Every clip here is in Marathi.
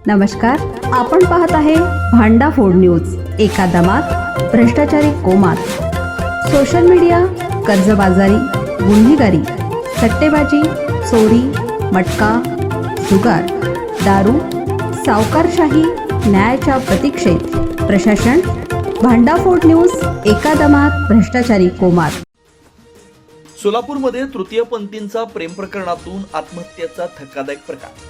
नमस्कार, आपण पाहत आहे भांडाफोड न्यूज. एका दमात भ्रष्टाचारी कोमात. सोशल मीडिया, कर्जबाजारी, गुन्हेगारी, सट्टेबाजी, चोरी, मटका, जुगार, दारू, सावकारशाही, न्यायाच्या प्रतीक्षेत प्रशासन. भांडाफोड न्यूज. एका दमात भ्रष्टाचारी कोमात. सोलापूरमध्ये तृतीयपंथींचा प्रेम प्रकरणातून आत्महत्येचा धक्कादायक प्रकार.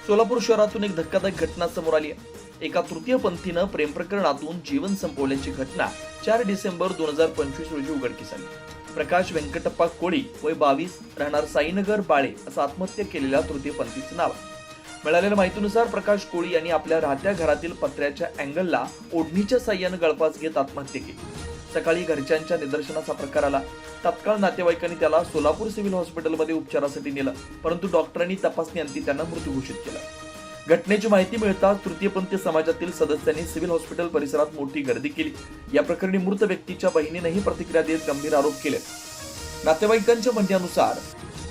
सोलापूर शहरातून एक धक्कादायक घटना समोर आली आहे. एका तृतीयपंथीनं प्रेम प्रकरणातून जीवन संपवल्याची घटना 4 डिसेंबर 2025 रोजी उघडकीस आली. प्रकाश व्यंकटप्पा कोळी, वय 22, राहणार साईनगर बाळे, असं आत्महत्या केलेल्या तृतीयपंथीचं नाव आहे. मिळालेल्या माहितीनुसार प्रकाश कोळी यांनी आपल्या राहत्या घरातील पत्र्याच्या अँगलला ओढणीच्या साह्यानं गळफास घेत आत्महत्या केली. सकाळी घरच्यांच्या निदर्शनाचा प्रकार आला. तात्काळ नातेवाईकांनी त्याला सोलापूर सिव्हिल हॉस्पिटलमध्ये उपचारासाठी नेलं, परंतु डॉक्टरांनी तपासणीअंती त्यांना मृत्यू घोषित केला. घटनेची माहिती मिळताच तृतीयपंथी समाजातील सदस्यांनी सिव्हिल हॉस्पिटल परिसरात मोठी गर्दी केली. या प्रकरणी मृत व्यक्तीच्या बहिणीनेही प्रतिक्रिया देत गंभीर आरोप केले. नातेवाईकांच्या म्हणण्यानुसार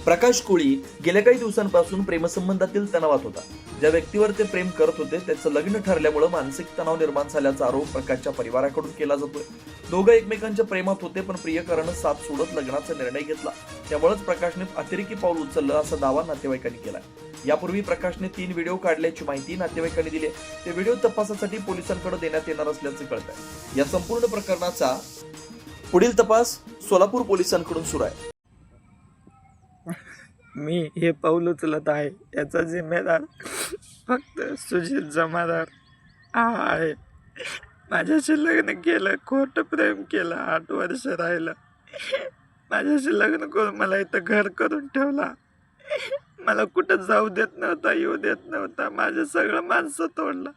प्रकाश कोळी गेल्या काही दिवसांपासून प्रेमसंबंधातील तणावात होता. ज्या व्यक्तीवर ते प्रेम करत होते त्याचं लग्न ठरल्यामुळे मानसिक तणाव निर्माण झाल्याचा आरोप प्रकाशच्या परिवाराकडून केला जातोय. दोघं एकमेकांच्या प्रेमात होते, पण प्रियकरानं साथ सोडत लग्नाचा निर्णय घेतला. त्यामुळेच प्रकाशने अतिरेकी पाऊल उचललं असा दावा नातेवाईकांनी केला. यापूर्वी प्रकाशने 3 व्हिडिओ काढल्याची माहिती नातेवाईकांनी दिली. ते व्हिडिओ तपासासाठी पोलिसांकडे देण्यात येणार असल्याचं कळतंय. या संपूर्ण प्रकरणाचा पुढील तपास सोलापूर पोलिसांकडून सुरू आहे. मी हे पाऊल उचलत आहे याचा जिम्मेदार फक्त सुजित जमादार हा आहे. माझ्याशी लग्न केलं, खोटं प्रेम केलं, 8 वर्ष राहिलं. माझ्याशी लग्न करून मला इथं घर करून ठेवला. मला कुठं जाऊ देत नव्हता, येऊ देत नव्हता. माझं सगळं माणसं तोडलं.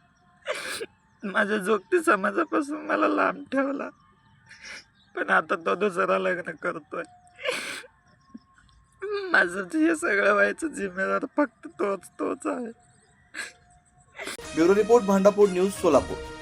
माझ्या जोगती समाजापासून मला लांब ठेवला. पण आता तो दुसरा लग्न करतोय. माझं हे सगळं व्हायचं जिम्मेदार फक्त तोच आहे. Bureau report, Bhandafod news, Solapur.